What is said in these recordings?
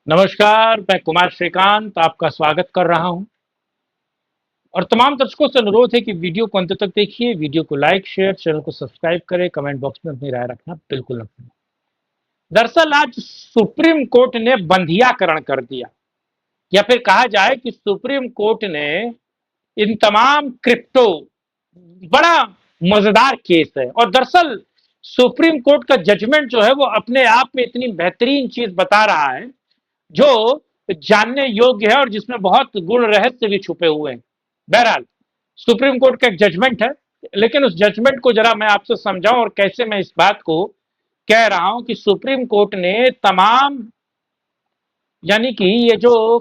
नमस्कार, मैं कुमार श्रीकांत आपका स्वागत कर रहा हूं और तमाम दर्शकों से अनुरोध है कि वीडियो को अंत तक देखिए। वीडियो को लाइक, शेयर, चैनल को सब्सक्राइब करें, कमेंट बॉक्स में अपनी राय रखना बिल्कुल न भूलें। दरअसल आज सुप्रीम कोर्ट ने बंधियाकरण कर दिया, या फिर कहा जाए कि सुप्रीम कोर्ट ने इन तमाम क्रिप्टो, बड़ा मजेदार केस है। और दरअसल सुप्रीम कोर्ट का जजमेंट जो है वो अपने आप में इतनी बेहतरीन चीज बता रहा है जो जानने योग्य है और जिसमें बहुत गुण रहस्य भी छुपे हुए हैं। बहरहाल सुप्रीम कोर्ट का एक जजमेंट है, लेकिन उस जजमेंट को जरा मैं आपसे समझाऊं और कैसे मैं इस बात को कह रहा हूं कि सुप्रीम कोर्ट ने तमाम, यानी कि ये जो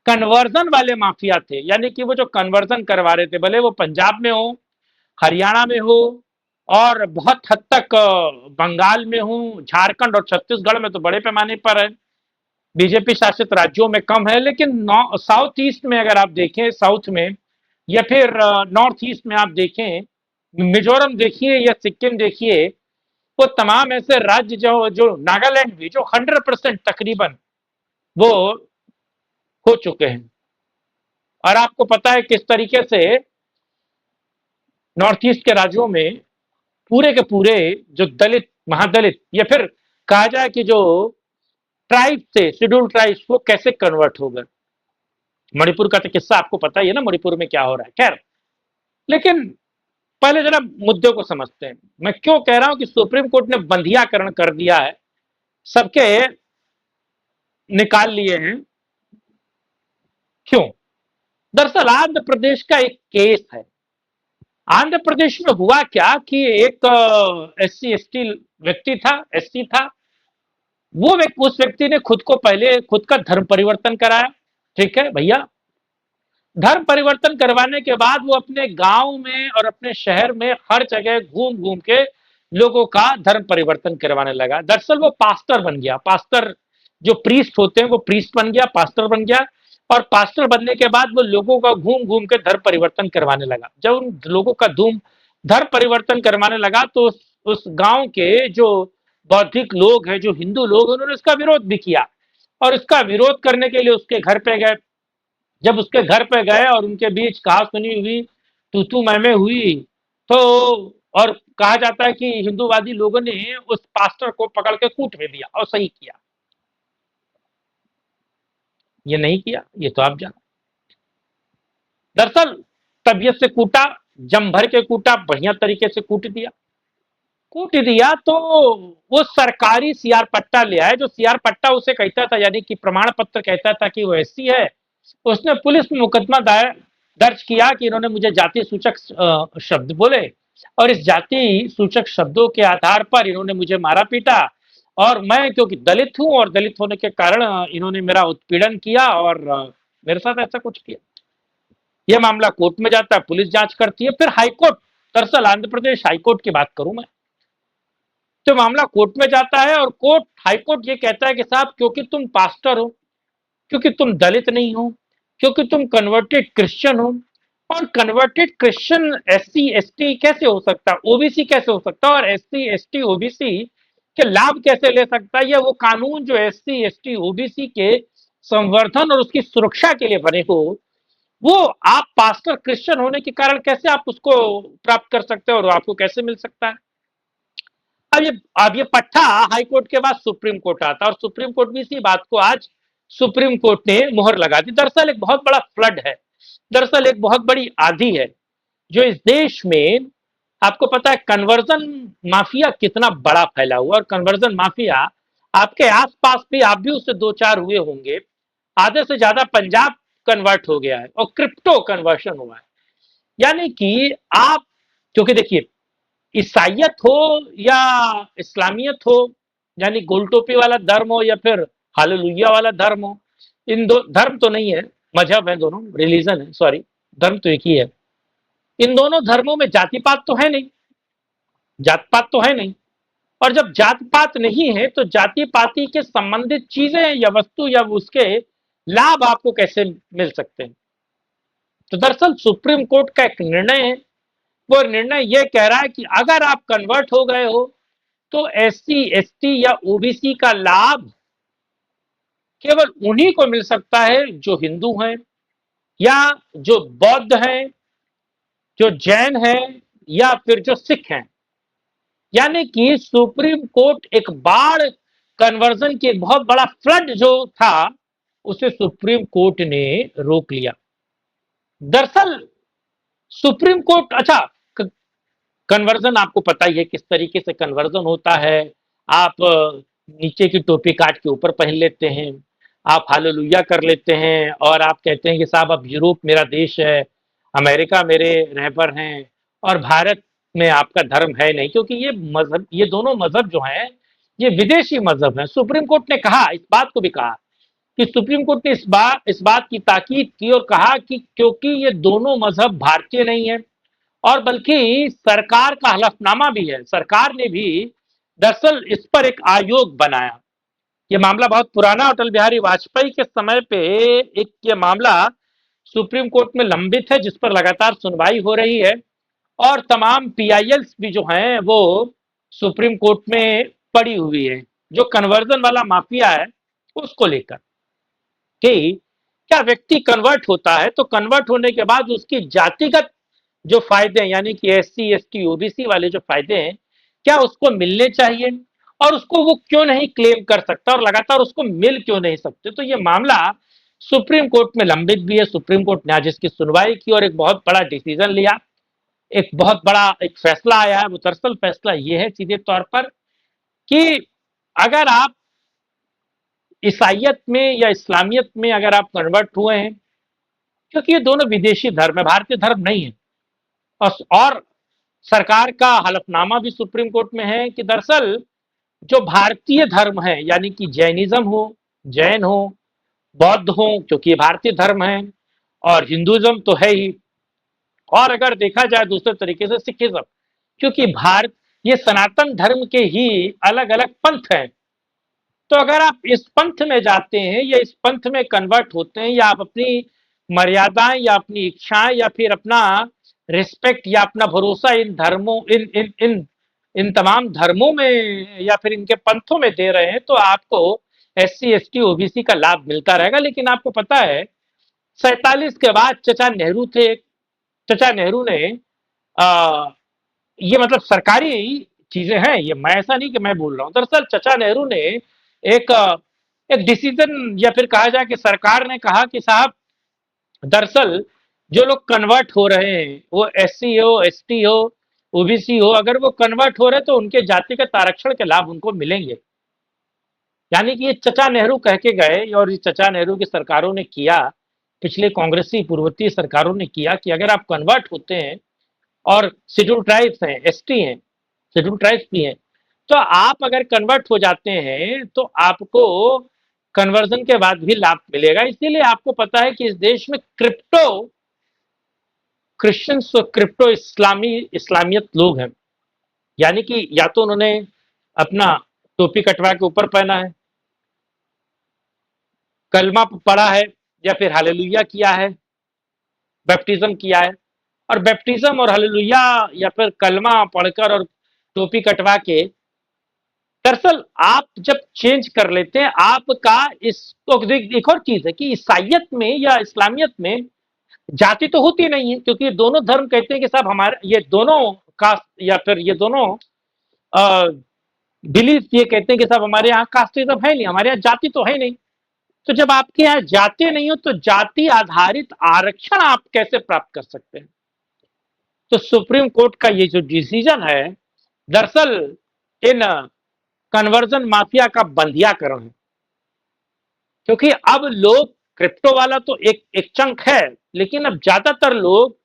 कन्वर्जन वाले माफिया थे, यानी कि वो जो कन्वर्जन करवा रहे थे, भले वो पंजाब में हो, हरियाणा में हो, और बहुत हद तक बंगाल में हो, झारखंड और छत्तीसगढ़ में तो बड़े पैमाने पर है, बीजेपी शासित राज्यों में कम है, लेकिन साउथ ईस्ट में अगर आप देखें, साउथ में या फिर नॉर्थ ईस्ट में आप देखें, मिजोरम देखिए या सिक्किम देखिए, वो तमाम ऐसे राज्य जो जो नागालैंड भी, जो 100% तकरीबन वो हो चुके हैं। और आपको पता है किस तरीके से नॉर्थ ईस्ट के राज्यों में पूरे के पूरे जो दलित, महादलित, या फिर कहा जाए कि जो ट्राइब थे, शेड्यूल ट्राइब्स, वो कैसे कन्वर्ट हो गए। मणिपुर का तो किस्सा आपको पता ही है ना, मणिपुर में क्या हो रहा है। खैर, लेकिन पहले जरा मुद्दे को समझते हैं। मैं क्यों कह रहा हूं कि सुप्रीम कोर्ट ने बंधियाकरण कर दिया है, सबके निकाल लिए हैं। क्यों? दरअसल आंध्र प्रदेश का एक केस है। आंध्र प्रदेश में हुआ क्या कि एक SC ST व्यक्ति था, SC था। उस व्यक्ति ने खुद को पहले खुद का धर्म परिवर्तन कराया। ठीक है भैया, धर्म परिवर्तन करवाने के बाद वो अपने गांव में और अपने शहर में हर जगह घूम घूम के लोगों का धर्म परिवर्तन करवाने लगा। दरअसल वो पास्टर बन गया। पास्टर, जो प्रीस्ट होते हैं, वो प्रीस्ट बन गया, पास्टर बन गया। और पास्टर बनने के बाद वो लोगों का घूम घूम के धर्म परिवर्तन करवाने लगा। जब उन लोगों का धर्म परिवर्तन करवाने लगा तो उस गांव के जो बौद्धिक लोग हैं, जो हिंदू लोग, उन्होंने उसका विरोध भी किया। और उसका विरोध करने के लिए उसके घर पे गए। जब उसके घर पे गए और उनके बीच कहा सुनी हुई, तू मैं हुई, तो और कहा जाता है कि हिंदूवादी लोगों ने उस पास्टर को पकड़ के कूट भी दिया। और सही किया, ये नहीं किया, ये तो आप जानो। दरअसल तबीयत से कूटा, जम भर के कूटा, बढ़िया तरीके से कूट दिया तो वो सरकारी सीआर पट्टा ले आए। जो सीआर पट्टा उसे कहता था, यानी कि प्रमाण पत्र कहता था कि वो SC है। उसने पुलिस में मुकदमा दर्ज किया कि इन्होंने मुझे जाति सूचक शब्द बोले, और इस जाति सूचक शब्दों के आधार पर इन्होंने मुझे मारा पीटा। और मैं क्योंकि दलित हूं और दलित होने के कारण इन्होंने मेरा उत्पीड़न किया और मेरे साथ ऐसा कुछ किया। यह मामला कोर्ट में जाता है, पुलिस जांच करती है, फिर हाईकोर्ट, दरअसल आंध्र प्रदेश हाईकोर्ट की बात करूं मैं, तो मामला कोर्ट में जाता है और हाईकोर्ट ये कहता है कि साहब, क्योंकि तुम पास्टर हो, क्योंकि तुम दलित नहीं हो, क्योंकि तुम कन्वर्टेड क्रिश्चियन हो, और कन्वर्टेड क्रिश्चियन SC ST कैसे हो सकता है, OBC कैसे हो सकता है, और SC ST OBC के लाभ कैसे ले सकता है। ये वो कानून जो SC ST OBC के संवर्धन और उसकी सुरक्षा के लिए बने हो, वो आप पास्टर क्रिश्चियन होने के कारण कैसे आप उसको प्राप्त कर सकते हो और आपको कैसे मिल सकता है। अब ये पट्टा हाई कोर्ट के बाद सुप्रीम कोर्ट आता है, और सुप्रीम कोर्ट भी इसी बात को आज सुप्रीम कोर्ट ने मुहर लगा दी। दरअसल एक बहुत बड़ा फ्लड है, दरअसल एक बहुत बड़ी आंधी है जो इस देश में, आपको पता है कन्वर्जन माफिया कितना बड़ा फैला हुआ, और कन्वर्जन माफिया आपके आसपास भी, आप भी उससे दो चार हुए होंगे। आधे से ज्यादा पंजाब कन्वर्ट हो गया है और क्रिप्टो कन्वर्शन हुआ है। यानी कि आप, क्योंकि देखिए, ईसाइयत हो या इस्लामियत हो, यानी गोल टोपी वाला धर्म हो या फिर हालेलुया वाला धर्म हो, इन दो धर्म तो नहीं है, मजहब है दोनों, रिलीजन है, सॉरी, धर्म तो एक ही है। इन दोनों धर्मों में जाति पात तो है नहीं, जात पात तो है नहीं। और जब जात पात नहीं है तो जाति पाति के संबंधित चीजें या वस्तु या उसके लाभ आपको कैसे मिल सकते हैं। तो दरअसल सुप्रीम कोर्ट का एक निर्णय है, वो निर्णय यह कह रहा है कि अगर आप कन्वर्ट हो गए हो तो SC ST या OBC का लाभ केवल उन्हीं को मिल सकता है जो हिंदू हैं, या जो बौद्ध हैं, जो जैन हैं, या फिर जो सिख हैं। यानी कि सुप्रीम कोर्ट एक बाढ़, कन्वर्जन की एक बहुत बड़ा फ्लड जो था, उसे सुप्रीम कोर्ट ने रोक लिया। दरअसल सुप्रीम कोर्ट, अच्छा, कन्वर्जन आपको पता ही है किस तरीके से कन्वर्जन होता है। आप नीचे की टोपी काट के ऊपर पहन लेते हैं, आप हालेलुया कर लेते हैं, और आप कहते हैं कि साहब अब यूरोप मेरा देश है, अमेरिका मेरे रहबर हैं, और भारत में आपका धर्म है नहीं, क्योंकि ये मजहब, ये दोनों मजहब जो हैं, ये विदेशी मजहब हैं। सुप्रीम कोर्ट ने कहा, इस बात को भी कहा कि सुप्रीम कोर्ट ने इस बात की ताकीद की और कहा कि क्योंकि ये दोनों मजहब भारतीय नहीं है, और बल्कि सरकार का हलफनामा भी है, सरकार ने भी दरअसल इस पर एक आयोग बनाया। ये मामला बहुत पुराना, अटल बिहारी वाजपेयी के समय पे एक ये मामला सुप्रीम कोर्ट में लंबित है, जिस पर लगातार सुनवाई हो रही है, और तमाम पीआईएल्स भी जो हैं वो सुप्रीम कोर्ट में पड़ी हुई है, जो कन्वर्जन वाला माफिया है उसको लेकर, कि क्या व्यक्ति कन्वर्ट होता है तो कन्वर्ट होने के बाद उसकी जातिगत जो फायदे हैं, यानी कि एससी एसटी ओबीसी वाले जो फायदे हैं, क्या उसको मिलने चाहिए, और उसको वो क्यों नहीं क्लेम कर सकता, और लगातार उसको मिल क्यों नहीं सकते। तो ये मामला सुप्रीम कोर्ट में लंबित भी है। सुप्रीम कोर्ट ने आज इसकी सुनवाई की और एक बहुत बड़ा डिसीजन लिया, एक बहुत बड़ा एक फैसला आया है। वो दरअसल फैसला ये है सीधे तौर पर कि अगर आप ईसाइयत में या इस्लामियत में अगर आप कन्वर्ट हुए हैं, क्योंकि ये दोनों विदेशी धर्म है, भारतीय धर्म नहीं है, और सरकार का हलफनामा भी सुप्रीम कोर्ट में है कि दरअसल जो भारतीय धर्म है, यानी कि जैनिज्म हो, जैन हो, बौद्ध हो, क्योंकि ये भारतीय धर्म है, और हिंदुज्म तो है ही, और अगर देखा जाए दूसरे तरीके से सिखिज्म, क्योंकि भारत, ये सनातन धर्म के ही अलग अलग पंथ हैं। तो अगर आप इस पंथ में जाते हैं या इस पंथ में कन्वर्ट होते हैं, या आप अपनी मर्यादाएं या अपनी इच्छाएं या फिर अपना रिस्पेक्ट या अपना भरोसा इन धर्मों, इन तमाम धर्मों में या फिर इनके पंथों में दे रहे हैं, तो आपको एससी एसटी ओबीसी का लाभ मिलता रहेगा। लेकिन आपको पता है 47 के बाद चचा नेहरू थे, चचा नेहरू ने आ, ये मतलब सरकारी चीजें हैं, ये मैं ऐसा नहीं कि मैं बोल रहा हूं, दरअसल चचा नेहरू ने एक एक डिसीजन, या फिर कहा जाए कि सरकार ने कहा कि साहब दरअसल जो लोग कन्वर्ट हो रहे हैं, वो एससी हो, एसटी हो, ओबीसी हो, अगर वो कन्वर्ट हो रहे तो उनके जातिगत आरक्षण के लाभ उनको मिलेंगे। यानी कि ये चचा नेहरू कह के गए, और ये चचा नेहरू की सरकारों ने किया, पिछले कांग्रेसी पूर्ववर्ती सरकारों ने किया, कि अगर आप कन्वर्ट होते हैं और शेड्यूल ट्राइब्स हैं, एसटी हैं, शेड्यूल ट्राइब्स भी हैं, तो आप अगर कन्वर्ट हो जाते हैं तो आपको कन्वर्जन के बाद भी लाभ मिलेगा। इसीलिए आपको पता है कि इस देश में क्रिप्टो क्रिश्चियंस और क्रिप्टो इस्लामियत लोग हैं। यानी कि या तो उन्होंने अपना टोपी कटवा के ऊपर पहना है, कलमा पढ़ा है, या फिर हालेलुया किया है, बैप्टिज्म किया है, और बैप्टिज्म और हालेलुया या फिर कलमा पढ़कर और टोपी कटवा के, दरअसल आप जब चेंज कर लेते हैं आपका इस, तो एक और चीज है कि ईसाइयत में या इस्लामियत में जाति तो होती नहीं है, क्योंकि ये दोनों धर्म कहते हैं कि साहब हमारे ये दोनों कास्ट, या फिर ये दोनों बिलीफ ये कहते हैं कि साहब हमारे यहाँ कास्टिज्म है नहीं, हमारे यहाँ जाति तो है नहीं। तो जब आपके यहाँ जाति नहीं हो तो जाति आधारित आरक्षण आप कैसे प्राप्त कर सकते हैं। तो सुप्रीम कोर्ट का ये जो डिसीजन है, दरअसल इन कन्वर्जन माफिया का बंधियाकरण है, क्योंकि अब लोग, क्रिप्टो वाला तो एक एक चंक है, लेकिन अब ज्यादातर लोग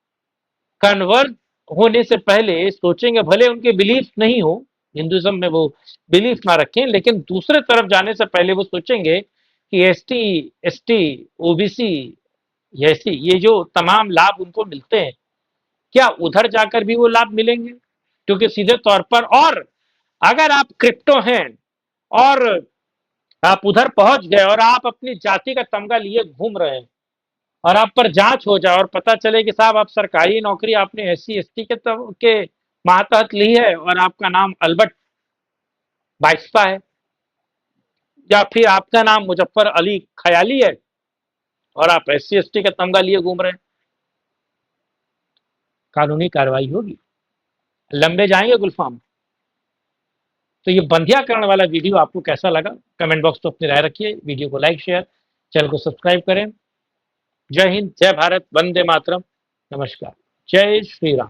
कन्वर्ट होने से पहले सोचेंगे, भले उनके बिलीफ नहीं हो, हिंदुज्म में वो बिलीफ ना रखें, लेकिन दूसरे तरफ जाने से पहले वो सोचेंगे कि एसटी एसटी ओबीसी ऐसी ये जो तमाम लाभ उनको मिलते हैं, क्या उधर जाकर भी वो लाभ मिलेंगे। क्योंकि सीधे तौर पर, और अगर आप क्रिप्टो हैं और आप उधर पहुंच गए और आप अपनी जाति का तमगा लिए घूम रहे हैं, और आप पर जांच हो जाए और पता चले कि साहब आप सरकारी नौकरी आपने एससी एसटी के मातहत ली है और आपका नाम अल्बर्ट बाइस्ता है, या फिर आपका नाम मुजफ्फर अली खयाली है और आप SC ST का तमगा लिए घूम रहे हैं, कानूनी कार्रवाई होगी, लंबे जाएंगे गुलफाम। तो ये बंधियाकरण वाला वीडियो आपको कैसा लगा, कमेंट बॉक्स में अपनी राय रखिए, वीडियो को लाइक शेयर, चैनल को सब्सक्राइब करें। जय हिंद, जय भारत, वंदे मातरम, नमस्कार, जय श्री राम।